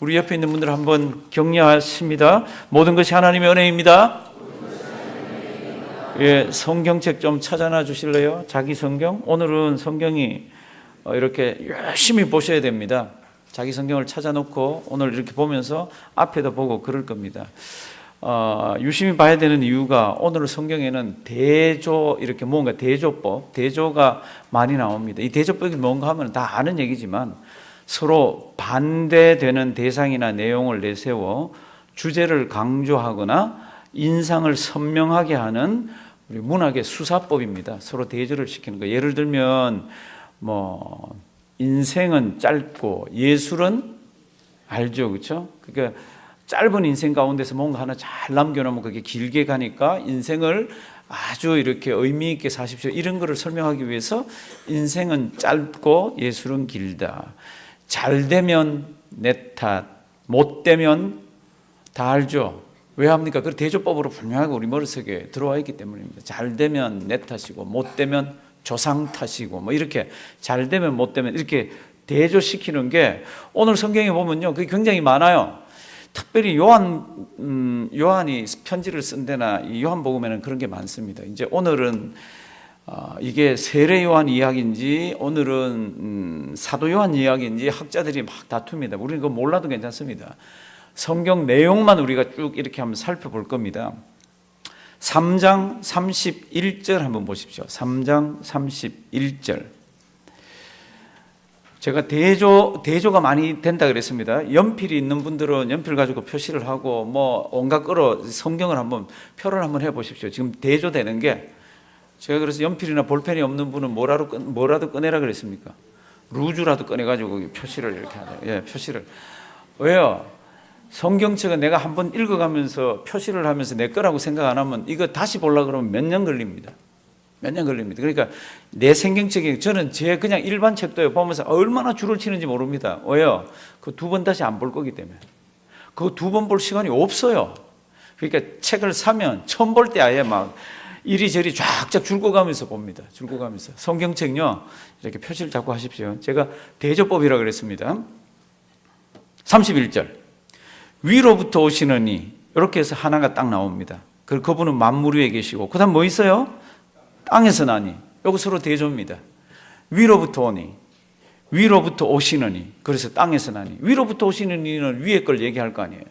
우리 옆에 있는 분들 한번 격려하십니다. 모든 것이 하나님의 은혜입니다. 예, 성경책 좀 찾아놔 주실래요? 자기 성경. 오늘은 성경이 이렇게 열심히 보셔야 됩니다. 자기 성경을 찾아놓고 오늘 이렇게 보면서 앞에도 보고 그럴 겁니다. 유심히 봐야 되는 이유가 오늘 성경에는 대조, 이렇게 뭔가 대조법, 대조가 많이 나옵니다. 이 대조법이 뭔가 하면 다 아는 얘기지만 서로 반대되는 대상이나 내용을 내세워 주제를 강조하거나 인상을 선명하게 하는 우리 문학의 수사법입니다. 서로 대조를 시키는 거. 예를 들면 인생은 짧고 예술은 알죠, 그렇죠? 그러니까 짧은 인생 가운데서 뭔가 하나 잘 남겨놓으면 그게 길게 가니까 인생을 아주 이렇게 의미 있게 사십시오. 이런 거를 설명하기 위해서 인생은 짧고 예술은 길다. 잘 되면 내 탓, 못 되면 다 알죠. 왜 합니까? 그 대조법으로 분명하게 우리 머릿속에 들어와 있기 때문입니다. 잘 되면 내 탓이고 못 되면 조상 탓이고 이렇게 잘 되면 못 되면 이렇게 대조시키는 게 오늘 성경에 보면요, 그게 굉장히 많아요. 특별히 요한이 편지를 쓴 데나 이 요한복음에는 그런 게 많습니다. 이제 오늘은 이게 세례 요한 이야기인지 오늘은 사도 요한 이야기인지 학자들이 막 다툽니다. 우리는 그거 몰라도 괜찮습니다. 성경 내용만 우리가 쭉 이렇게 한번 살펴볼 겁니다. 3장 31절 한번 보십시오. 3장 31절. 제가 대조가 많이 된다 그랬습니다. 연필이 있는 분들은 연필 가지고 표시를 하고 온갖 거로 성경을 한번 표를 한번 해 보십시오. 지금 대조되는 게, 제가 그래서 연필이나 볼펜이 없는 분은 뭐라도 꺼내라 그랬습니까? 루즈라도 꺼내가지고 표시를 이렇게 하자. 예, 표시를. 왜요? 성경책은 내가 한번 읽어가면서 표시를 하면서 내 거라고 생각 안 하면 이거 다시 보려고 그러면 몇 년 걸립니다. 몇 년 걸립니다. 그러니까 내 성경책이, 저는 제 그냥 일반 책도요, 보면서 얼마나 줄을 치는지 모릅니다. 왜요? 그 두 번 다시 안 볼 거기 때문에. 그 두 번 볼 시간이 없어요. 그러니까 책을 사면 처음 볼 때 아예 막 이리저리 쫙쫙 줄고 가면서 봅니다. 줄고 가면서. 성경책요, 이렇게 표시를 잡고 하십시오. 제가 대조법이라고 그랬습니다. 31절. 위로부터 오시느니, 이렇게 해서 하나가 딱 나옵니다. 그분은 만물 위에 계시고, 그 다음 뭐 있어요? 땅에서 나니. 요거 서로 대조입니다. 위로부터 오니, 위로부터 오시느니, 그래서 땅에서 나니. 위로부터 오시느니는 위에 걸 얘기할 거 아니에요.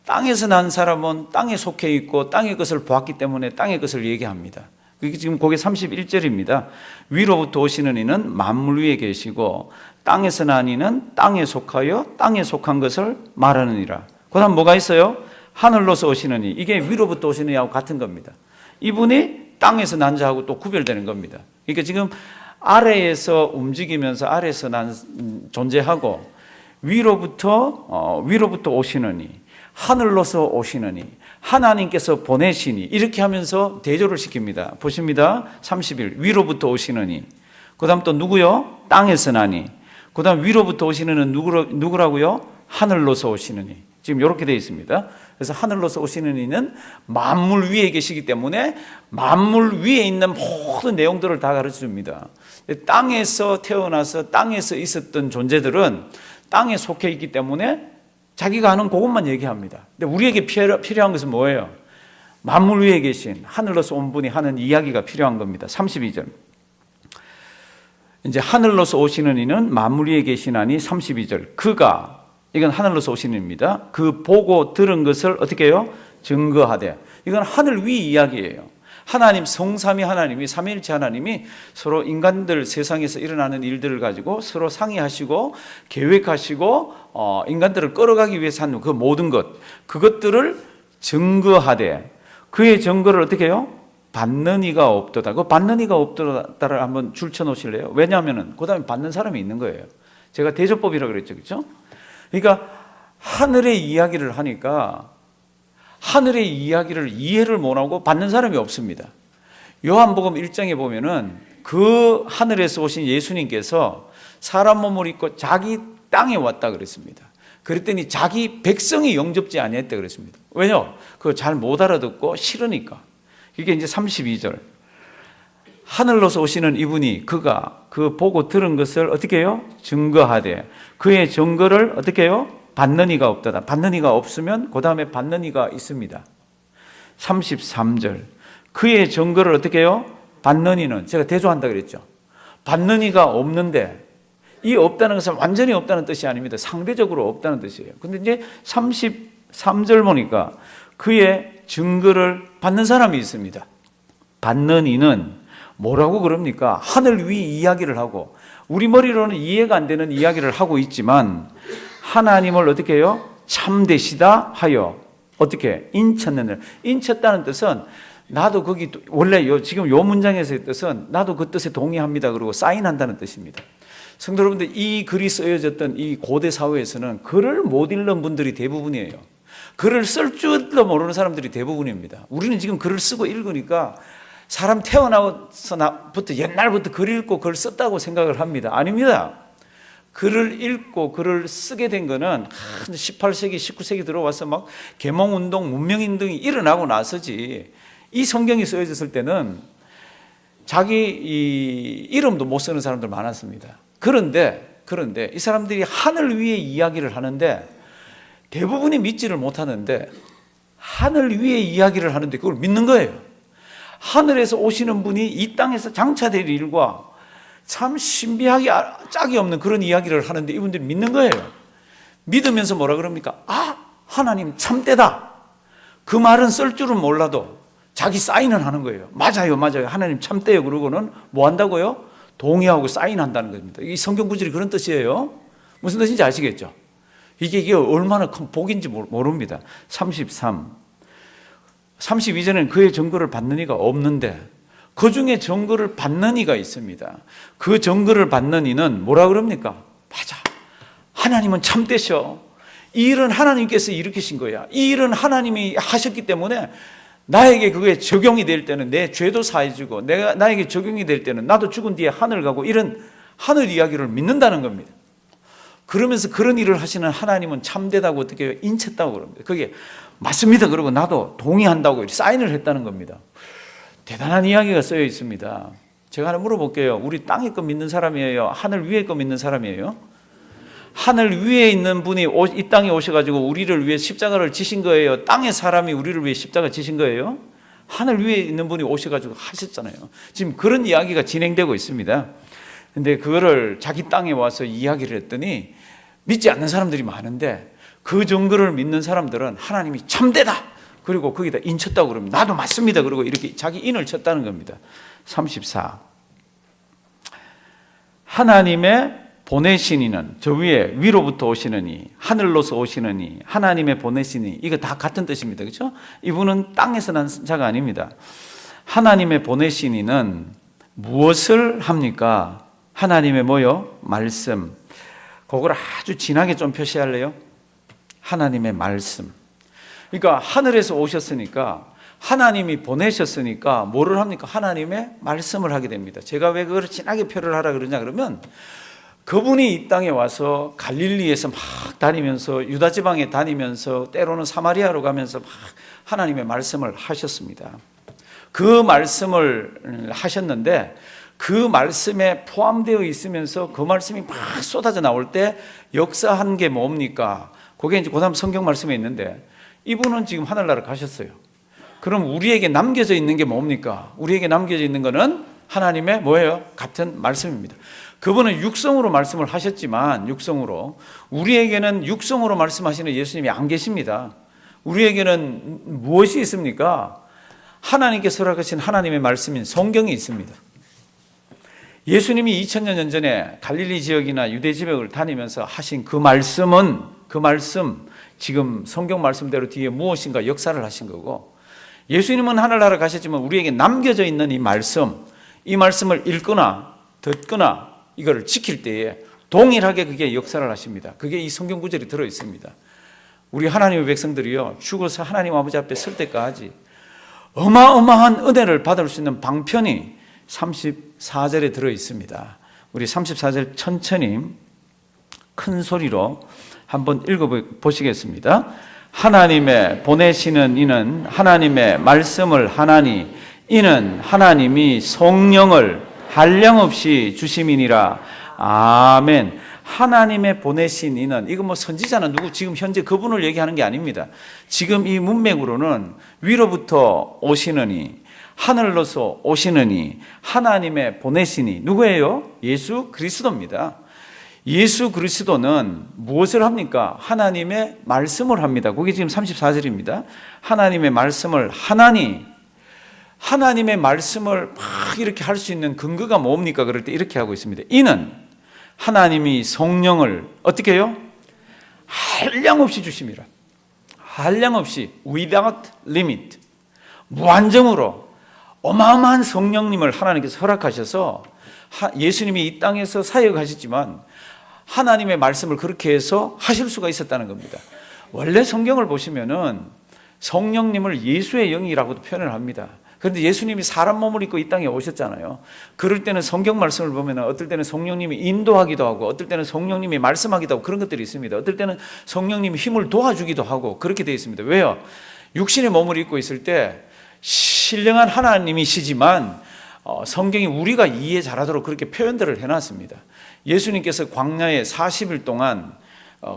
땅에서 난 사람은 땅에 속해 있고 땅의 것을 보았기 때문에 땅의 것을 얘기합니다. 그게 지금 그게 31절입니다. 위로부터 오시는 이는 만물 위에 계시고 땅에서 난 이는 땅에 속하여 땅에 속한 것을 말하느니라. 그 다음 뭐가 있어요? 하늘로서 오시는 이. 이게 위로부터 오시는 이하고 같은 겁니다. 이분이 땅에서 난 자하고 또 구별되는 겁니다. 그러니까 지금 아래에서 움직이면서 아래에서 난 존재하고 위로부터 오시느니, 하늘로서 오시느니, 하나님께서 보내시니, 이렇게 하면서 대조를 시킵니다. 보십니다. 30일 위로부터 오시느니, 그 다음 또 누구요? 땅에서 나니, 그 다음 위로부터 오시느니 누구라고요? 하늘로서 오시느니. 지금 이렇게 되어 있습니다. 그래서 하늘로서 오시는 이는 만물 위에 계시기 때문에 만물 위에 있는 모든 내용들을 다 가르쳐 줍니다. 땅에서 태어나서 땅에서 있었던 존재들은 땅에 속해 있기 때문에 자기가 아는 그것만 얘기합니다. 근데 우리에게 필요한 것은 뭐예요? 만물 위에 계신 하늘로서 온 분이 하는 이야기가 필요한 겁니다. 32절. 이제 하늘로서 오시는 이는 만물 위에 계시나니, 32절. 그가, 이건 하늘로서 오시는 입니다. 그 보고 들은 것을 어떻게 해요? 증거하되. 이건 하늘 위 이야기예요. 하나님, 성삼위 하나님이, 삼위일체 하나님이 서로 인간들 세상에서 일어나는 일들을 가지고 서로 상의하시고 계획하시고 인간들을 끌어가기 위해서 하는 그 모든 것, 그것들을 증거하되. 그의 증거를 어떻게 해요? 받는 이가 없도다. 그 받는 이가 없도다를 한번 줄쳐 놓으실래요? 왜냐하면 그 다음에 받는 사람이 있는 거예요. 제가 대조법이라고 그랬죠, 그렇죠? 그러니까 하늘의 이야기를 하니까 하늘의 이야기를 이해를 못하고 받는 사람이 없습니다. 요한복음 1장에 보면은 그 하늘에서 오신 예수님께서 사람 몸을 입고 자기 땅에 왔다 그랬습니다. 그랬더니 자기 백성이 영접지 아니했다 그랬습니다. 왜냐? 그거 잘 못 알아듣고 싫으니까. 이게 이제 32절. 하늘로서 오시는 이분이 그가 그 보고 들은 것을 어떻게 해요? 증거하되 그의 증거를 어떻게 해요? 받는 이가 없다. 받는 이가 없으면 그 다음에 받는 이가 있습니다. 33절 그의 증거를 어떻게 해요? 받는 이는, 제가 대조한다 그랬죠. 받는 이가 없는데, 이 없다는 것은 완전히 없다는 뜻이 아닙니다. 상대적으로 없다는 뜻이에요. 근데 이제 33절 보니까 그의 증거를 받는 사람이 있습니다. 받는 이는 뭐라고 그럽니까? 하늘 위 이야기를 하고, 우리 머리로는 이해가 안 되는 이야기를 하고 있지만 하나님을 어떻게 해요? 참되시다 하여 어떻게? 인쳤느냐. 인쳤다는 뜻은 나도 거기, 원래 지금 요 문장에서의 뜻은 나도 그 뜻에 동의합니다 그러고 사인한다는 뜻입니다. 성도 여러분들, 이 글이 쓰여졌던 이 고대 사회에서는 글을 못 읽는 분들이 대부분이에요. 글을 쓸 줄도 모르는 사람들이 대부분입니다. 우리는 지금 글을 쓰고 읽으니까 사람 태어나서부터 옛날부터 글 읽고 글 썼다고 생각을 합니다. 아닙니다. 글을 읽고 글을 쓰게 된 거는 18세기, 19세기 들어와서 막 계몽운동, 문명운동이 일어나고 나서지, 이 성경이 쓰여졌을 때는 자기 이름도 못 쓰는 사람들 많았습니다. 그런데 이 사람들이 하늘 위에 이야기를 하는데 대부분이 믿지를 못하는데, 하늘 위에 이야기를 하는데 그걸 믿는 거예요. 하늘에서 오시는 분이 이 땅에서 장차될 일과 참 신비하게 짝이 없는 그런 이야기를 하는데 이분들이 믿는 거예요. 믿으면서 뭐라 그럽니까? 아, 하나님 참되다. 그 말은 쓸 줄은 몰라도 자기 사인을 하는 거예요. 맞아요, 맞아요. 하나님 참되요. 그러고는 뭐 한다고요? 동의하고 사인한다는 겁니다. 이 성경 구절이 그런 뜻이에요. 무슨 뜻인지 아시겠죠? 이게 얼마나 큰 복인지 모릅니다. 32절에는 그의 증거를 받는 이가 없는데 그 중에 증거를 받는 이가 있습니다. 그 증거를 받는 이는 뭐라 그럽니까? 맞아, 하나님은 참되셔. 이 일은 하나님께서 일으키신 거야. 이 일은 하나님이 하셨기 때문에 나에게 그게 적용이 될 때는 내 죄도 사해주고, 나에게 적용이 될 때는 나도 죽은 뒤에 하늘 가고, 이런 하늘 이야기를 믿는다는 겁니다. 그러면서 그런 일을 하시는 하나님은 참되다고 어떻게 인쳤다고 그럽니다. 그게 맞습니다 그러고 나도 동의한다고 사인을 했다는 겁니다. 대단한 이야기가 쓰여 있습니다. 제가 하나 물어볼게요. 우리 땅에 거 믿는 사람이에요? 하늘 위에 거 믿는 사람이에요? 하늘 위에 있는 분이 이 땅에 오셔가지고 우리를 위해 십자가를 지신 거예요? 땅의 사람이 우리를 위해 십자가 지신 거예요? 하늘 위에 있는 분이 오셔가지고 하셨잖아요. 지금 그런 이야기가 진행되고 있습니다. 근데 그거를 자기 땅에 와서 이야기를 했더니 믿지 않는 사람들이 많은데, 그 증거를 믿는 사람들은 하나님이 참되다. 그리고 거기다 인쳤다고 그럽니다. 나도 맞습니다. 그리고 이렇게 자기 인을 쳤다는 겁니다. 34. 하나님의 보내신 이는, 저 위에 위로부터 오시느니, 하늘로서 오시느니, 하나님의 보내시니, 이거 다 같은 뜻입니다. 그렇죠? 이분은 땅에서 난 자가 아닙니다. 하나님의 보내신 이는 무엇을 합니까? 하나님의 뭐요? 말씀. 그걸 아주 진하게 좀 표시할래요? 하나님의 말씀. 그러니까 하늘에서 오셨으니까, 하나님이 보내셨으니까 뭐를 합니까? 하나님의 말씀을 하게 됩니다. 제가 왜 그걸 진하게 표를 하라 그러냐 그러면, 그분이 이 땅에 와서 갈릴리에서 막 다니면서, 유다 지방에 다니면서, 때로는 사마리아로 가면서 막 하나님의 말씀을 하셨습니다. 그 말씀을 하셨는데, 그 말씀에 포함되어 있으면서 그 말씀이 막 쏟아져 나올 때 역사한 게 뭡니까? 그게 이제 그 다음 성경 말씀에 있는데, 이분은 지금 하늘나라 가셨어요. 그럼 우리에게 남겨져 있는 게 뭡니까? 우리에게 남겨져 있는 거는 하나님의 뭐예요? 같은 말씀입니다. 그분은 육성으로 말씀을 하셨지만, 육성으로, 우리에게는 육성으로 말씀하시는 예수님이 안 계십니다. 우리에게는 무엇이 있습니까? 하나님께서 허락하신 하나님의 말씀인 성경이 있습니다. 예수님이 2000년 전에 갈릴리 지역이나 유대 지역을 다니면서 하신 그 말씀은, 그 말씀, 지금 성경 말씀대로 뒤에 무엇인가 역사를 하신 거고, 예수님은 하늘나라 가셨지만 우리에게 남겨져 있는 이 말씀을 읽거나 듣거나 이거를 지킬 때에 동일하게 그게 역사를 하십니다. 그게 이 성경 구절이 들어 있습니다. 우리 하나님의 백성들이요, 죽어서 하나님 아버지 앞에 설 때까지 어마어마한 은혜를 받을 수 있는 방편이 34절에 들어 있습니다. 우리 34절 천천히 큰 소리로 한번 읽어보시겠습니다. 하나님의 보내시는 이는 하나님의 말씀을 하나니, 이는 하나님이 성령을 한량없이 주심이니라. 아멘. 하나님의 보내신 이는, 이거 뭐 선지자는 누구, 지금 현재 그분을 얘기하는 게 아닙니다. 지금 이 문맥으로는 위로부터 오시느니, 하늘로서 오시느니, 하나님의 보내시니, 누구예요? 예수 그리스도입니다. 예수 그리스도는 무엇을 합니까? 하나님의 말씀을 합니다. 그게 지금 34절입니다. 하나님의 말씀을 하나님의 말씀을 막 이렇게 할 수 있는 근거가 뭡니까? 그럴 때 이렇게 하고 있습니다. 이는 하나님이 성령을 어떻게 해요? 한량없이 주심이라. 한량없이, without limit, 무한정으로 어마어마한 성령님을 하나님께서 허락하셔서 예수님이 이 땅에서 사역하셨지만 하나님의 말씀을 그렇게 해서 하실 수가 있었다는 겁니다. 원래 성경을 보시면은 성령님을 예수의 영이라고도 표현을 합니다. 그런데 예수님이 사람 몸을 입고 이 땅에 오셨잖아요. 그럴 때는 성경 말씀을 보면 어떨 때는 성령님이 인도하기도 하고, 어떨 때는 성령님이 말씀하기도 하고, 그런 것들이 있습니다. 어떨 때는 성령님이 힘을 도와주기도 하고, 그렇게 되어 있습니다. 왜요? 육신의 몸을 입고 있을 때 신령한 하나님이시지만 성경이 우리가 이해 잘하도록 그렇게 표현들을 해놨습니다. 예수님께서 광야에 40일 동안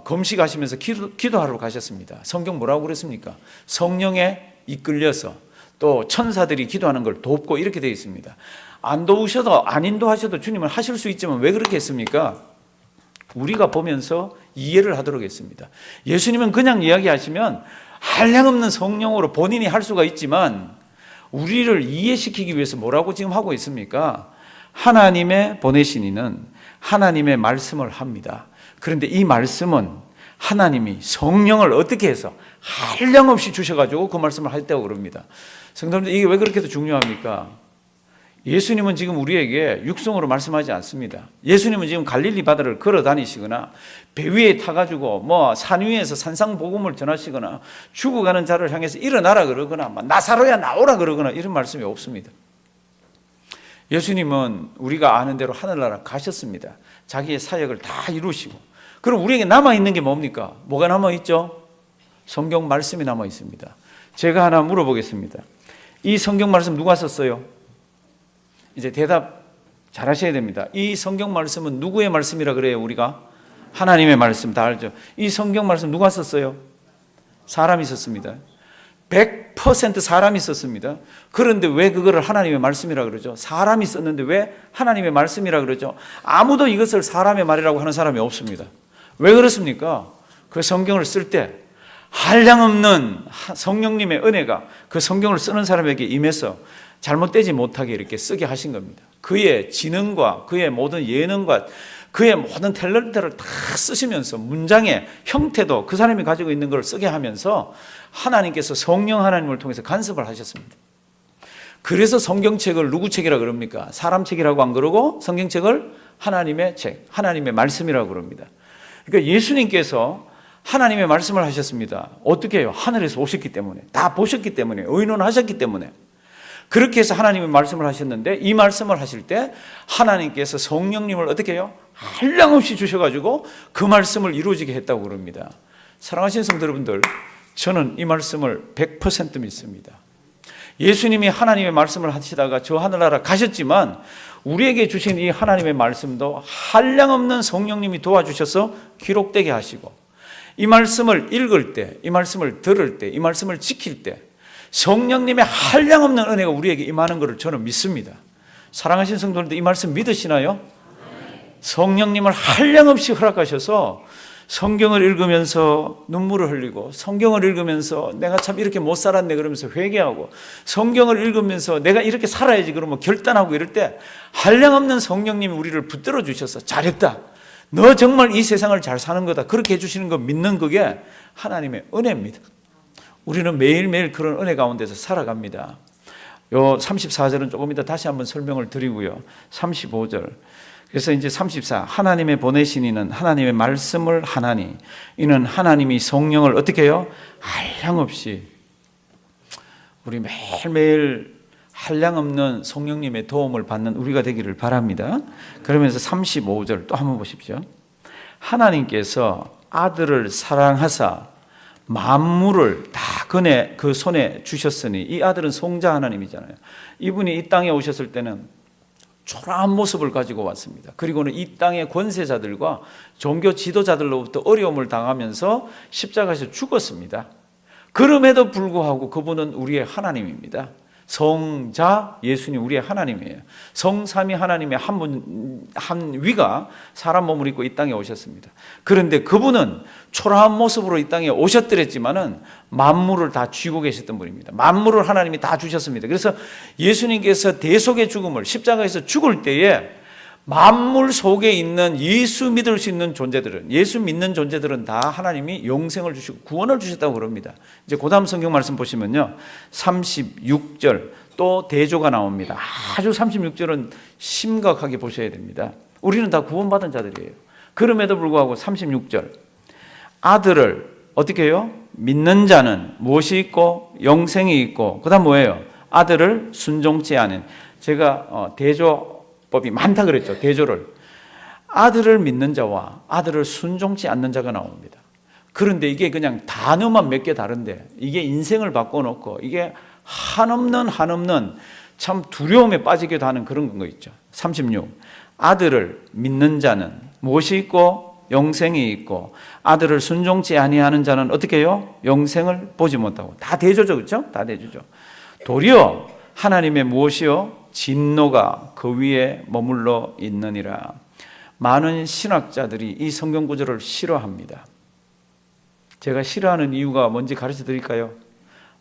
금식하시면서 기도하러 가셨습니다. 성경 뭐라고 그랬습니까? 성령에 이끌려서 또 천사들이 기도하는 걸 돕고, 이렇게 되어 있습니다. 안 도우셔도, 안 인도하셔도 주님은 하실 수 있지만 왜 그렇게 했습니까? 우리가 보면서 이해를 하도록 했습니다. 예수님은 그냥 이야기하시면 한량없는 성령으로 본인이 할 수가 있지만 우리를 이해시키기 위해서 뭐라고 지금 하고 있습니까? 하나님의 보내신 이는 하나님의 말씀을 합니다. 그런데 이 말씀은 하나님이 성령을 어떻게 해서 한량없이 주셔가지고 그 말씀을 하셨다고 그럽니다. 성도님들, 이게 왜 그렇게 중요합니까? 예수님은 지금 우리에게 육성으로 말씀하지 않습니다. 예수님은 지금 갈릴리 바다를 걸어 다니시거나 배 위에 타가지고 뭐 산 위에서 산상복음을 전하시거나 죽어가는 자를 향해서 일어나라 그러거나 나사로야 나오라 그러거나 이런 말씀이 없습니다. 예수님은 우리가 아는 대로 하늘나라 가셨습니다. 자기의 사역을 다 이루시고. 그럼 우리에게 남아있는 게 뭡니까? 뭐가 남아있죠? 성경 말씀이 남아있습니다. 제가 하나 물어보겠습니다. 이 성경 말씀 누가 썼어요? 이제 대답 잘 하셔야 됩니다. 이 성경 말씀은 누구의 말씀이라 그래요, 우리가? 하나님의 말씀, 다 알죠? 이 성경 말씀 누가 썼어요? 사람이 썼습니다. 100% 사람이 썼습니다. 그런데 왜 그거를 하나님의 말씀이라 그러죠? 사람이 썼는데 왜 하나님의 말씀이라 그러죠? 아무도 이것을 사람의 말이라고 하는 사람이 없습니다. 왜 그렇습니까? 그 성경을 쓸 때 한량없는 성령님의 은혜가 그 성경을 쓰는 사람에게 임해서 잘못되지 못하게 이렇게 쓰게 하신 겁니다. 그의 지능과 그의 모든 예능과 그의 모든 탤런트를 다 쓰시면서 문장의 형태도 그 사람이 가지고 있는 걸 쓰게 하면서 하나님께서 성령 하나님을 통해서 간섭을 하셨습니다. 그래서 성경책을 누구 책이라 그럽니까? 사람 책이라고 안 그러고 성경책을 하나님의 책, 하나님의 말씀이라고 그럽니다. 그러니까 예수님께서 하나님의 말씀을 하셨습니다. 어떻게 해요? 하늘에서 오셨기 때문에, 다 보셨기 때문에, 의논하셨기 때문에. 그렇게 해서 하나님의 말씀을 하셨는데 이 말씀을 하실 때 하나님께서 성령님을 어떻게 해요? 한량없이 주셔가지고 그 말씀을 이루어지게 했다고 그럽니다. 사랑하시는 성도 여러분들, 저는 이 말씀을 100% 믿습니다. 예수님이 하나님의 말씀을 하시다가 저 하늘나라 가셨지만 우리에게 주신 이 하나님의 말씀도 한량없는 성령님이 도와주셔서 기록되게 하시고, 이 말씀을 읽을 때, 이 말씀을 들을 때, 이 말씀을 지킬 때 성령님의 한량없는 은혜가 우리에게 임하는 것을 저는 믿습니다. 사랑하시는 성도님들, 이 말씀 믿으시나요? 성령님을 한량없이 허락하셔서 성경을 읽으면서 눈물을 흘리고, 성경을 읽으면서 내가 참 이렇게 못 살았네 그러면서 회개하고, 성경을 읽으면서 내가 이렇게 살아야지 그러면 결단하고, 이럴 때 한량없는 성령님이 우리를 붙들어 주셔서 잘했다, 너 정말 이 세상을 잘 사는 거다, 그렇게 해주시는 거 믿는 그게 하나님의 은혜입니다. 우리는 매일매일 그런 은혜 가운데서 살아갑니다. 요 34절은 조금 이따 다시 한번 설명을 드리고요. 35절. 그래서 이제 34, 하나님의 보내신 이는 하나님의 말씀을 하나니, 이는 하나님이 성령을 어떻게 해요? 한량없이. 우리 매일매일 한량없는 성령님의 도움을 받는 우리가 되기를 바랍니다. 그러면서 35절 또 한번 보십시오. 하나님께서 아들을 사랑하사 만물을 다 그 손에 주셨으니, 이 아들은 성자 하나님이잖아요. 이분이 이 땅에 오셨을 때는 초라한 모습을 가지고 왔습니다. 그리고는 이 땅의 권세자들과 종교 지도자들로부터 어려움을 당하면서 십자가에서 죽었습니다. 그럼에도 불구하고 그분은 우리의 하나님입니다. 성자 예수님 우리의 하나님이에요. 성삼위 하나님의 한 위가 사람 몸을 입고 이 땅에 오셨습니다. 그런데 그분은 초라한 모습으로 이 땅에 오셨더랬지만은 만물을 다 쥐고 계셨던 분입니다. 만물을 하나님이 다 주셨습니다. 그래서 예수님께서 대속의 죽음을 십자가에서 죽을 때에 만물 속에 있는 예수 믿을 수 있는 존재들은, 예수 믿는 존재들은 다 하나님이 영생을 주시고 구원을 주셨다고 그럽니다. 이제 그 다음 성경 말씀 보시면요, 36절 또 대조가 나옵니다. 아주 36절은 심각하게 보셔야 됩니다. 우리는 다 구원받은 자들이에요. 그럼에도 불구하고 36절 아들을 어떻게 해요? 믿는 자는 무엇이 있고 영생이 있고, 그 다음 뭐예요? 아들을 순종치 않은. 제가 대조법이 많다 그랬죠. 대조를. 아들을 믿는 자와 아들을 순종치 않는 자가 나옵니다. 그런데 이게 그냥 단어만 몇 개 다른데 이게 인생을 바꿔놓고 이게 한없는 참 두려움에 빠지기도 하는 그런 거 있죠. 36. 아들을 믿는 자는 무엇이 있고 영생이 있고, 아들을 순종치 아니하는 자는 어떻게 해요? 영생을 보지 못하고. 다 대조죠, 그렇죠? 다 대조죠. 도리어 하나님의 무엇이요? 진노가 그 위에 머물러 있느니라. 많은 신학자들이 이 성경 구절을 싫어합니다. 제가 싫어하는 이유가 뭔지 가르쳐 드릴까요?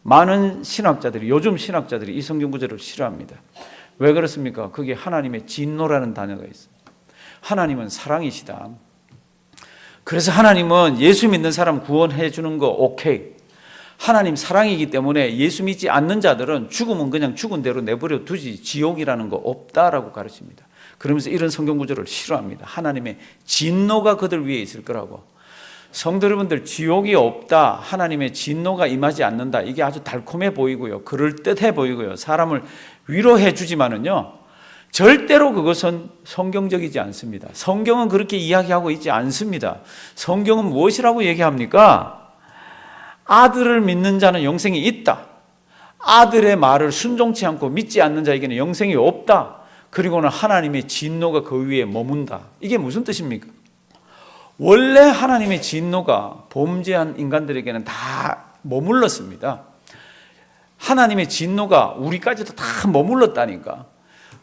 많은 신학자들이, 요즘 신학자들이 이 성경 구절을 싫어합니다. 왜 그렇습니까? 그게 하나님의 진노라는 단어가 있어요. 하나님은 사랑이시다. 그래서 하나님은 예수 믿는 사람 구원해 주는 거 오케이. 하나님 사랑이기 때문에 예수 믿지 않는 자들은 죽으면 그냥 죽은 대로 내버려 두지 지옥이라는 거 없다라고 가르칩니다. 그러면서 이런 성경 구절을 싫어합니다. 하나님의 진노가 그들 위에 있을 거라고. 성도 여러분들, 지옥이 없다, 하나님의 진노가 임하지 않는다, 이게 아주 달콤해 보이고요, 그럴듯해 보이고요, 사람을 위로해 주지만은요, 절대로 그것은 성경적이지 않습니다. 성경은 그렇게 이야기하고 있지 않습니다. 성경은 무엇이라고 얘기합니까? 아들을 믿는 자는 영생이 있다. 아들의 말을 순종치 않고 믿지 않는 자에게는 영생이 없다. 그리고는 하나님의 진노가 그 위에 머문다. 이게 무슨 뜻입니까? 원래 하나님의 진노가 범죄한 인간들에게는 다 머물렀습니다. 하나님의 진노가 우리까지도 다 머물렀다니까.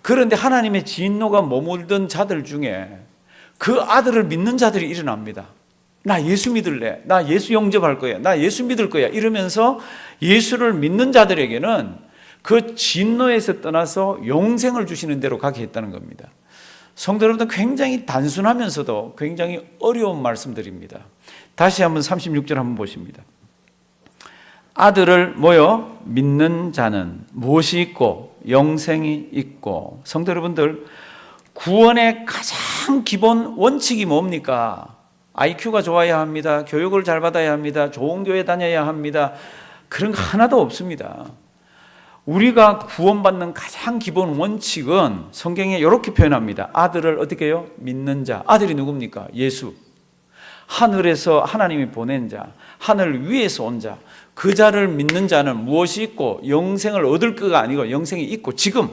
그런데 하나님의 진노가 머물던 자들 중에 그 아들을 믿는 자들이 일어납니다. 나 예수 믿을래. 나 예수 영접할 거야. 나 예수 믿을 거야. 이러면서 예수를 믿는 자들에게는 그 진노에서 떠나서 영생을 주시는 대로 가게 했다는 겁니다. 성도 여러분들, 굉장히 단순하면서도 굉장히 어려운 말씀들입니다. 다시 한번 36절 한번 보십니다. 아들을 뭐요? 믿는 자는 무엇이 있고 영생이 있고. 성도 여러분들, 구원의 가장 기본 원칙이 뭡니까? IQ가 좋아야 합니다. 교육을 잘 받아야 합니다. 좋은 교회 다녀야 합니다. 그런 거 하나도 없습니다. 우리가 구원받는 가장 기본 원칙은 성경에 이렇게 표현합니다. 아들을 어떻게 해요? 믿는 자. 아들이 누굽니까? 예수. 하늘에서 하나님이 보낸 자, 하늘 위에서 온 자. 그 자를 믿는 자는 무엇이 있고 영생을 얻을 거가 아니고 영생이 있고. 지금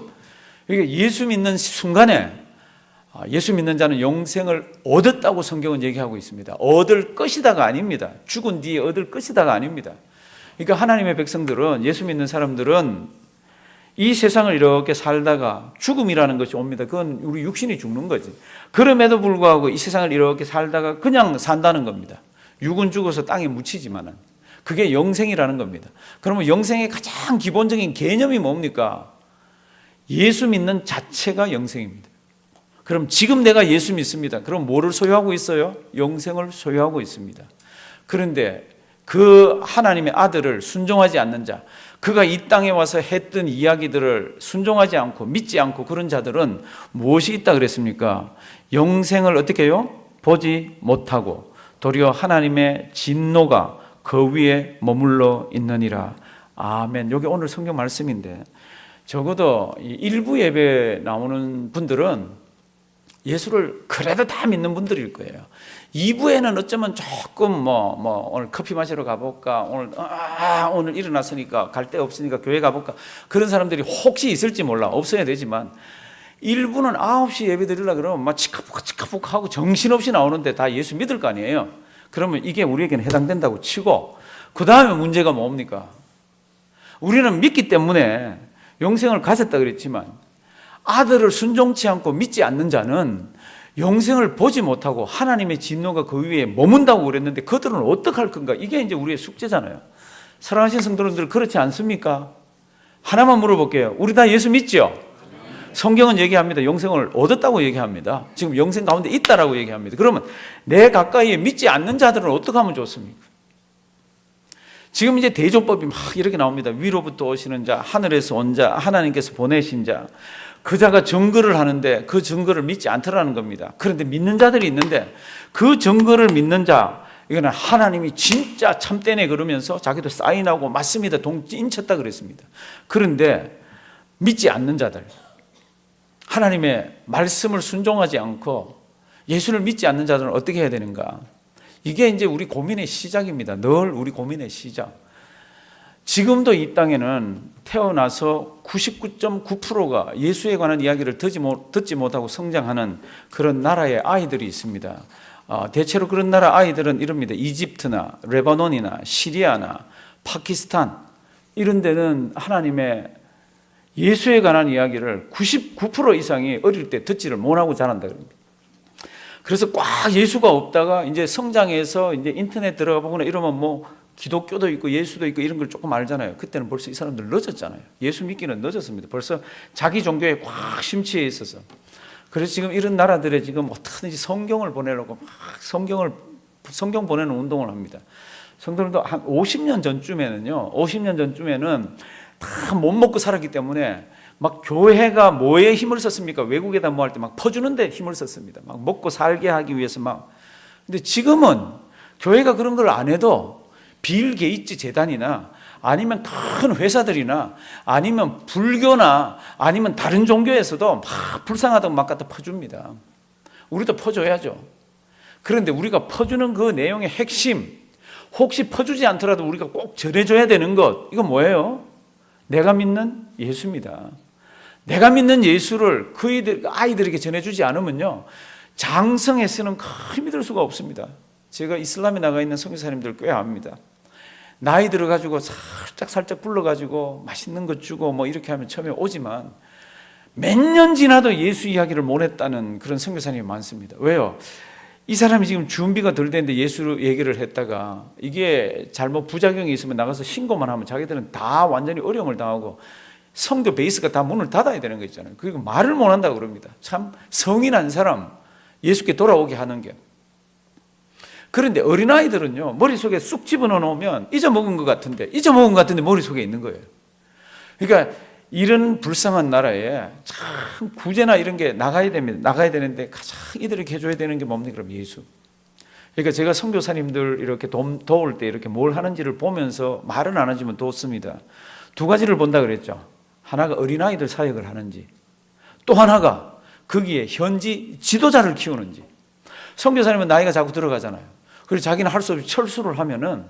예수 믿는 순간에 예수 믿는 자는 영생을 얻었다고 성경은 얘기하고 있습니다. 얻을 것이다가 아닙니다. 죽은 뒤에 얻을 것이다가 아닙니다. 그러니까 하나님의 백성들은, 예수 믿는 사람들은 이 세상을 이렇게 살다가 죽음이라는 것이 옵니다. 그건 우리 육신이 죽는 거지. 그럼에도 불구하고 이 세상을 이렇게 살다가 그냥 산다는 겁니다. 육은 죽어서 땅에 묻히지만은 그게 영생이라는 겁니다. 그러면 영생의 가장 기본적인 개념이 뭡니까? 예수 믿는 자체가 영생입니다. 그럼 지금 내가 예수 믿습니다. 그럼 뭐를 소유하고 있어요? 영생을 소유하고 있습니다. 그런데 그 하나님의 아들을 순종하지 않는 자, 그가 이 땅에 와서 했던 이야기들을 순종하지 않고 믿지 않고 그런 자들은 무엇이 있다 그랬습니까? 영생을 어떻게 해요? 보지 못하고 도리어 하나님의 진노가 그 위에 머물러 있느니라. 아멘. 여기 오늘 성경 말씀인데, 적어도 일부 예배 나오는 분들은 예수를 그래도 다 믿는 분들일 거예요. 2부에는 어쩌면 조금 오늘 커피 마시러 가볼까, 오늘 일어났으니까 갈 데 없으니까 교회 가볼까, 그런 사람들이 혹시 있을지 몰라. 없어야 되지만 일부는 9시 예배 드리려고 그러면 막 치카폭 하고 정신없이 나오는데 다 예수 믿을 거 아니에요. 그러면 이게 우리에게는 해당된다고 치고, 그 다음에 문제가 뭡니까? 우리는 믿기 때문에 영생을 가졌다 그랬지만 아들을 순종치 않고 믿지 않는 자는 영생을 보지 못하고 하나님의 진노가 그 위에 머문다고 그랬는데 그들은 어떡할 건가? 이게 이제 우리의 숙제잖아요. 사랑하신 성도님들, 그렇지 않습니까? 하나만 물어볼게요. 우리 다 예수 믿죠? 성경은 얘기합니다. 영생을 얻었다고 얘기합니다. 지금 영생 가운데 있다라고 얘기합니다. 그러면 내 가까이에 믿지 않는 자들은 어떻게 하면 좋습니까? 지금 이제 대조법이 막 이렇게 나옵니다. 위로부터 오시는 자, 하늘에서 온 자, 하나님께서 보내신 자, 그 자가 증거를 하는데 그 증거를 믿지 않더라는 겁니다. 그런데 믿는 자들이 있는데 그 증거를 믿는 자, 이거는 하나님이 진짜 참되네 그러면서 자기도 사인하고 맞습니다, 인쳤다 그랬습니다. 그런데 믿지 않는 자들, 하나님의 말씀을 순종하지 않고 예수를 믿지 않는 자들은 어떻게 해야 되는가? 이게 이제 우리 고민의 시작입니다. 늘 우리 고민의 시작. 지금도 이 땅에는 태어나서 99.9%가 예수에 관한 이야기를 듣지 못하고 성장하는 그런 나라의 아이들이 있습니다. 대체로 그런 나라 아이들은 이럽니다. 이집트나 레바논이나 시리아나 파키스탄, 이런 데는 하나님의 예수에 관한 이야기를 99% 이상이 어릴 때 듣지를 못하고 자란다 그럽니다. 그래서 꽉 예수가 없다가 이제 성장해서 이제 인터넷 들어가 보거나 이러면 뭐 기독교도 있고 예수도 있고 이런 걸 조금 알잖아요. 그때는 벌써 이 사람들 늦었잖아요. 예수 믿기는 늦었습니다. 벌써 자기 종교에 꽉 심취해 있어서. 그래서 지금 이런 나라들에 지금 어떻게든지 성경을 보내려고 막 성경 보내는 운동을 합니다. 성도들도 한 50년 전쯤에는 다 못 먹고 살았기 때문에 막 교회가 뭐에 힘을 썼습니까? 외국에다 뭐 할 때 막 퍼주는데 힘을 썼습니다. 막 먹고 살게 하기 위해서 막. 근데 지금은 교회가 그런 걸 안 해도 빌 게이츠 재단이나 아니면 큰 회사들이나 아니면 불교나 아니면 다른 종교에서도 막 불쌍하다고 막 갖다 퍼줍니다. 우리도 퍼줘야죠. 그런데 우리가 퍼주는 그 내용의 핵심, 혹시 퍼주지 않더라도 우리가 꼭 전해줘야 되는 것, 이건 뭐예요? 내가 믿는 예수입니다. 내가 믿는 예수를 그 아이들에게 전해주지 않으면요, 장성에 쓰는 큰 믿을 수가 없습니다. 제가 이슬람에 나가 있는 선교사님들 꽤 압니다. 나이 들어가지고 살짝 불러가지고 맛있는 것 주고 뭐 이렇게 하면 처음에 오지만 몇 년 지나도 예수 이야기를 못 했다는 그런 선교사님이 많습니다. 왜요? 이 사람이 지금 준비가 덜 됐는데 예수 얘기를 했다가 이게 잘못 부작용이 있으면 나가서 신고만 하면 자기들은 다 완전히 어려움을 당하고 성교 베이스가 다 문을 닫아야 되는 거 있잖아요. 그리고 말을 못 한다고 그럽니다. 참 성인한 사람 예수께 돌아오게 하는 게. 그런데 어린아이들은요, 머릿속에 쑥 집어넣어 놓으면 잊어먹은 것 같은데 머릿속에 있는 거예요. 그러니까 이런 불쌍한 나라에 참 구제나 이런 게 나가야 됩니다. 나가야 되는데 가장 이들에게 해줘야 되는 게 뭡니까? 그럼 예수. 그러니까 제가 선교사님들 이렇게 도울 때 이렇게 뭘 하는지를 보면서 말은 안 하지만 돕습니다. 두 가지를 본다 그랬죠. 하나가 어린아이들 사역을 하는지, 또 하나가 거기에 현지 지도자를 키우는지. 선교사님은 나이가 자꾸 들어가잖아요. 그래서 자기는 할 수 없이 철수를 하면은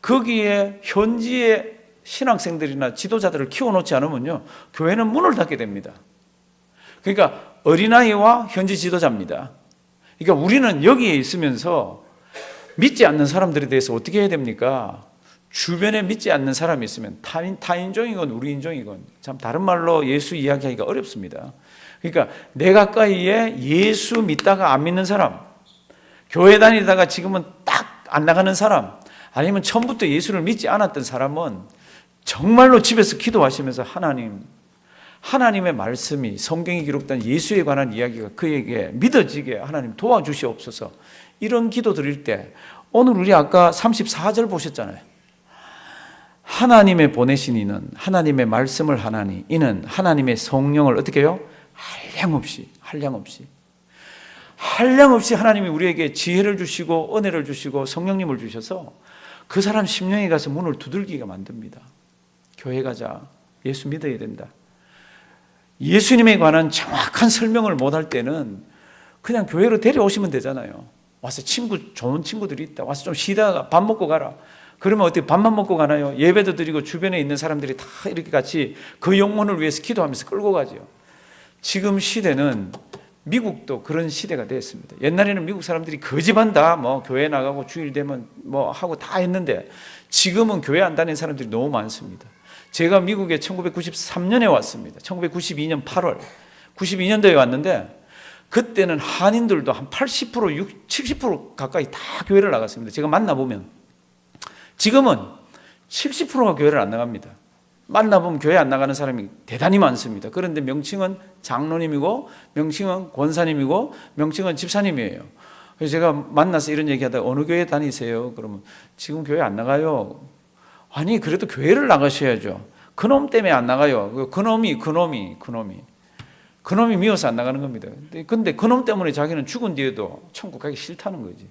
거기에 현지의 신학생들이나 지도자들을 키워놓지 않으면요, 교회는 문을 닫게 됩니다. 그러니까 어린아이와 현지 지도자입니다. 그러니까 우리는 여기에 있으면서 믿지 않는 사람들에 대해서 어떻게 해야 됩니까? 주변에 믿지 않는 사람이 있으면 타인종이건 우리 인종이건 참 다른 말로 예수 이야기하기가 어렵습니다. 그러니까 내 가까이에 예수 믿다가 안 믿는 사람, 교회 다니다가 지금은 딱 안 나가는 사람, 아니면 처음부터 예수를 믿지 않았던 사람은 정말로 집에서 기도하시면서 하나님의 말씀이, 성경에 기록된 예수에 관한 이야기가 그에게 믿어지게 하나님 도와주시옵소서. 이런 기도 드릴 때 오늘 우리 아까 34절 보셨잖아요. 하나님의 보내신 이는 하나님의 말씀을 하나니 이는 하나님의 성령을 어떻게 해요? 한량없이 하나님이 우리에게 지혜를 주시고 은혜를 주시고 성령님을 주셔서 그 사람 심령에 가서 문을 두들기게 만듭니다. 교회 가자. 예수 믿어야 된다. 예수님에 관한 정확한 설명을 못할 때는 그냥 교회로 데려오시면 되잖아요. 와서 좋은 친구들이 있다. 와서 좀 쉬다가 밥 먹고 가라. 그러면 어떻게 밥만 먹고 가나요? 예배도 드리고 주변에 있는 사람들이 다 이렇게 같이 그 영혼을 위해서 기도하면서 끌고 가죠. 지금 시대는 미국도 그런 시대가 됐습니다. 옛날에는 미국 사람들이 거지반 다 뭐 교회 나가고 주일 되면 뭐 하고 다 했는데 지금은 교회 안 다니는 사람들이 너무 많습니다. 제가 미국에 1993년에 왔습니다. 1992년 8월 92년도에 왔는데 그때는 한인들도 한 80%, 70% 가까이 다 교회를 나갔습니다. 제가 만나보면 지금은 70%가 교회를 안 나갑니다. 만나보면 교회 안 나가는 사람이 대단히 많습니다. 그런데 명칭은 장로님이고 명칭은 권사님이고 명칭은 집사님이에요. 그래서 제가 만나서 이런 얘기하다가 어느 교회 다니세요? 그러면 지금 교회 안 나가요. 아니 그래도 교회를 나가셔야죠. 그놈 때문에 안 나가요. 그놈이 미워서 안 나가는 겁니다. 근데 그놈 때문에 자기는 죽은 뒤에도 천국 가기 싫다는 거지.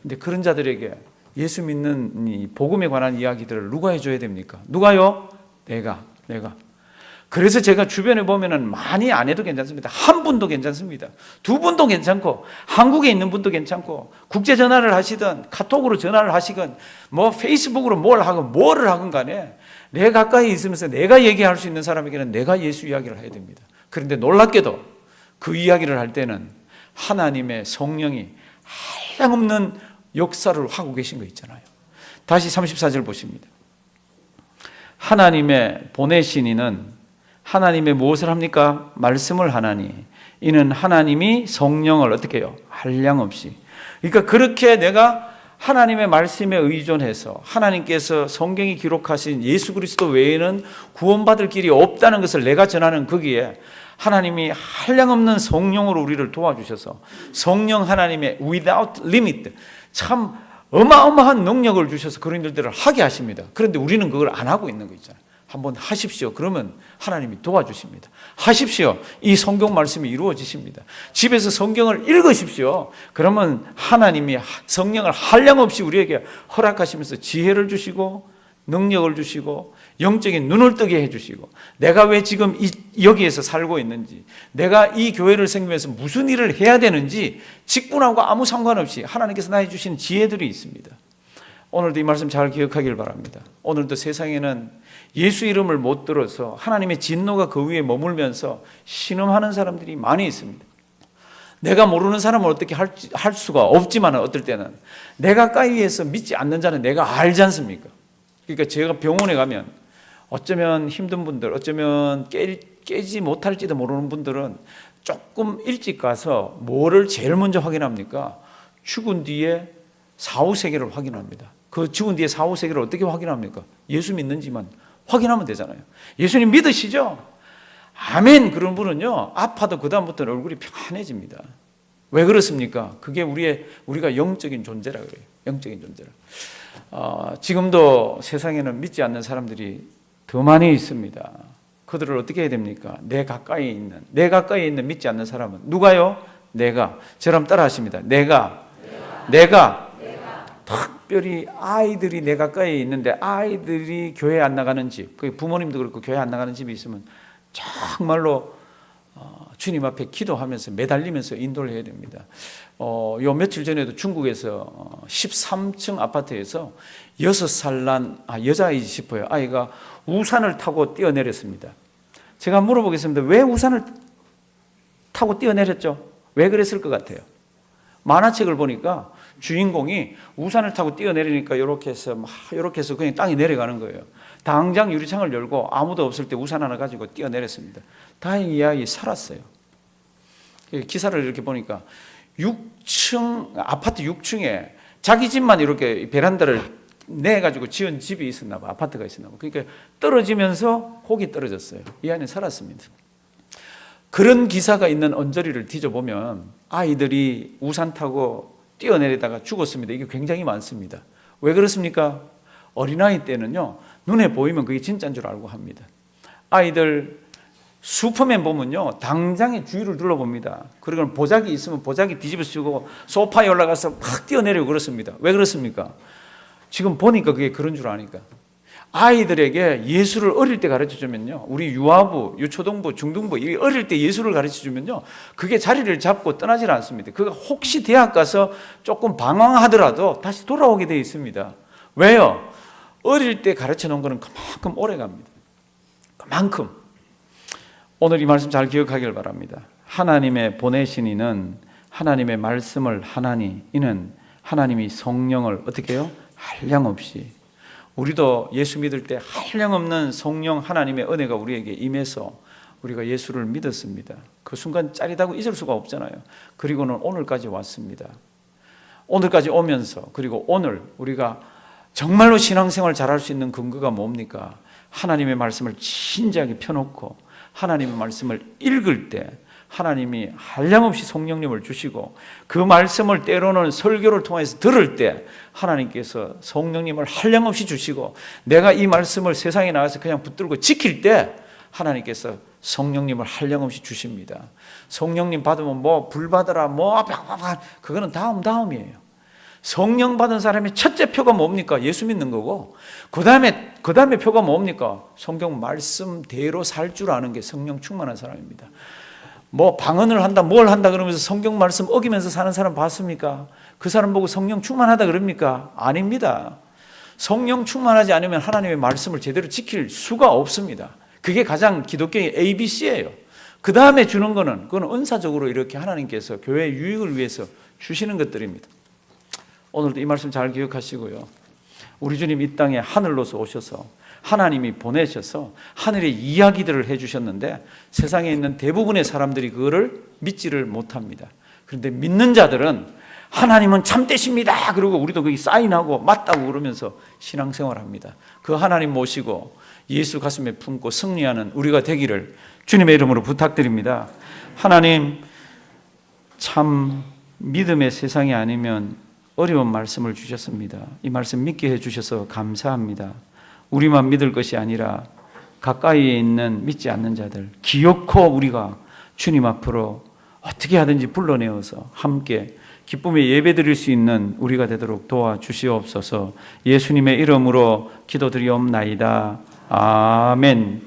근데 그런 자들에게 예수 믿는 이 복음에 관한 이야기들을 누가 해줘야 됩니까? 누가요? 내가. 그래서 제가 주변에 보면은 많이 안 해도 괜찮습니다. 한 분도 괜찮습니다. 두 분도 괜찮고, 한국에 있는 분도 괜찮고, 국제 전화를 하시든, 카톡으로 전화를 하시건, 뭐 페이스북으로 뭐를 하건 간에, 내 가까이 있으면서 내가 얘기할 수 있는 사람에게는 내가 예수 이야기를 해야 됩니다. 그런데 놀랍게도 그 이야기를 할 때는 하나님의 성령이 한량없는 역사를 하고 계신 거 있잖아요. 다시 34절 보십니다. 하나님의 보내신 이는 하나님의 무엇을 합니까? 말씀을 하나니 이는 하나님이 성령을 어떻게 해요? 한량없이. 그러니까 그렇게 내가 하나님의 말씀에 의존해서 하나님께서 성경이 기록하신 예수 그리스도 외에는 구원받을 길이 없다는 것을 내가 전하는 거기에 하나님이 한량없는 성령으로 우리를 도와주셔서 성령 하나님의 without limit 참 어마어마한 능력을 주셔서 그런 일들을 하게 하십니다. 그런데 우리는 그걸 안 하고 있는 거 있잖아요. 한번 하십시오. 그러면 하나님이 도와주십니다. 하십시오. 이 성경 말씀이 이루어지십니다. 집에서 성경을 읽으십시오. 그러면 하나님이 성령을 한량없이 우리에게 허락하시면서 지혜를 주시고 능력을 주시고 영적인 눈을 뜨게 해주시고 내가 왜 지금 여기에서 살고 있는지 내가 이 교회를 섬기면서 무슨 일을 해야 되는지 직분하고 아무 상관없이 하나님께서 나에게 주신 지혜들이 있습니다. 오늘도 이 말씀 잘 기억하길 바랍니다. 오늘도 세상에는 예수 이름을 못 들어서 하나님의 진노가 그 위에 머물면서 신음하는 사람들이 많이 있습니다. 내가 모르는 사람을 어떻게 할 수가 없지만 어떨 때는 내가 가까이에서 믿지 않는 자는 내가 알지 않습니까? 그러니까 제가 병원에 가면 어쩌면 힘든 분들, 어쩌면 깨지 못할지도 모르는 분들은 조금 일찍 가서 뭐를 제일 먼저 확인합니까? 죽은 뒤에 사후세계를 확인합니다. 그 죽은 뒤에 사후세계를 어떻게 확인합니까? 예수 믿는지만 확인하면 되잖아요. 예수님 믿으시죠? 아멘. 그런 분은요, 아파도 그다음부터는 얼굴이 평안해집니다. 왜 그렇습니까? 그게 우리가 영적인 존재라 그래요. 영적인 존재라. 지금도 세상에는 믿지 않는 사람들이 더 많이 있습니다. 그들을 어떻게 해야 됩니까? 내 가까이 있는 믿지 않는 사람은 누가요? 내가. 저랑 따라 하십니다. 내가. 특별히 아이들이 내 가까이 있는데 아이들이 교회 안 나가는 집, 부모님도 그렇고 교회 안 나가는 집이 있으면 정말로 주님 앞에 기도하면서 매달리면서 인도를 해야 됩니다. 요 며칠 전에도 중국에서 13층 아파트에서 6살 난 여자아이지 싶어요. 아이가 우산을 타고 뛰어내렸습니다. 제가 물어보겠습니다. 왜 우산을 타고 뛰어내렸죠? 왜 그랬을 것 같아요? 만화책을 보니까 주인공이 우산을 타고 뛰어내리니까 이렇게 해서 그냥 땅에 내려가는 거예요. 당장 유리창을 열고 아무도 없을 때 우산 하나 가지고 뛰어내렸습니다. 다행히 이 아이 살았어요. 기사를 이렇게 보니까 아파트 6층에 자기 집만 이렇게 베란다를 내가지고 지은 집이 있었나 봐. 아파트가 있었나 봐. 그러니까 떨어지면서 혹이 떨어졌어요. 이 아이는 살았습니다. 그런 기사가 있는 언저리를 뒤져보면 아이들이 우산 타고 뛰어내리다가 죽었습니다. 이게 굉장히 많습니다. 왜 그렇습니까? 어린아이 때는요, 눈에 보이면 그게 진짜인 줄 알고 합니다. 아이들 슈퍼맨 보면요, 당장에 주위를 둘러봅니다. 그리고 보자기 있으면 보자기 뒤집어 쓰고 소파에 올라가서 막 뛰어내리고 그렇습니다. 왜 그렇습니까? 지금 보니까 그게 그런 줄 아니까. 아이들에게 예수를 어릴 때 가르쳐주면요, 우리 유아부, 유초등부, 중등부 어릴 때 예수를 가르쳐주면요, 그게 자리를 잡고 떠나질 않습니다. 그가 혹시 대학 가서 조금 방황하더라도 다시 돌아오게 되어 있습니다. 왜요? 어릴 때 가르쳐 놓은 거는 그만큼 오래 갑니다. 그만큼. 오늘 이 말씀 잘 기억하길 바랍니다. 하나님의 보내신 이는 하나님의 말씀을 하나니, 이는 하나님이 성령을 어떻게 해요? 한량없이. 우리도 예수 믿을 때 한량없는 성령 하나님의 은혜가 우리에게 임해서 우리가 예수를 믿었습니다. 그 순간 짜릿하고 잊을 수가 없잖아요. 그리고는 오늘까지 왔습니다. 오늘까지 오면서, 그리고 오늘 우리가 정말로 신앙생활 잘할 수 있는 근거가 뭡니까? 하나님의 말씀을 진지하게 펴놓고 하나님의 말씀을 읽을 때 하나님이 한량없이 성령님을 주시고, 그 말씀을 때로는 설교를 통해서 들을 때 하나님께서 성령님을 한량없이 주시고, 내가 이 말씀을 세상에 나가서 그냥 붙들고 지킬 때 하나님께서 성령님을 한량없이 주십니다. 성령님 받으면 뭐 불 받으라 뭐 그거는 다음이에요. 성령 받은 사람의 첫째 표가 뭡니까? 예수 믿는 거고, 그 다음에 표가 뭡니까? 성경 말씀대로 살 줄 아는 게 성령 충만한 사람입니다. 뭐 방언을 한다 뭘 한다 그러면서 성경 말씀 어기면서 사는 사람 봤습니까? 그 사람 보고 성령 충만하다 그럽니까? 아닙니다. 성령 충만하지 않으면 하나님의 말씀을 제대로 지킬 수가 없습니다. 그게 가장 기독교의 ABC예요. 그 다음에 주는 거는, 그건 은사적으로 이렇게 하나님께서 교회의 유익을 위해서 주시는 것들입니다. 오늘도 이 말씀 잘 기억하시고요. 우리 주님 이 땅에 하늘로서 오셔서 하나님이 보내셔서 하늘의 이야기들을 해주셨는데, 세상에 있는 대부분의 사람들이 그거를 믿지를 못합니다. 그런데 믿는 자들은 하나님은 참되십니다. 그리고 우리도 거기 사인하고 맞다고 그러면서 신앙생활합니다. 그 하나님 모시고 예수 가슴에 품고 승리하는 우리가 되기를 주님의 이름으로 부탁드립니다. 하나님, 참 믿음의 세상이 아니면 어려운 말씀을 주셨습니다. 이 말씀 믿게 해주셔서 감사합니다. 우리만 믿을 것이 아니라 가까이에 있는 믿지 않는 자들 기어코 우리가 주님 앞으로 어떻게 하든지 불러내어서 함께 기쁨의 예배 드릴 수 있는 우리가 되도록 도와주시옵소서. 예수님의 이름으로 기도드리옵나이다. 아멘.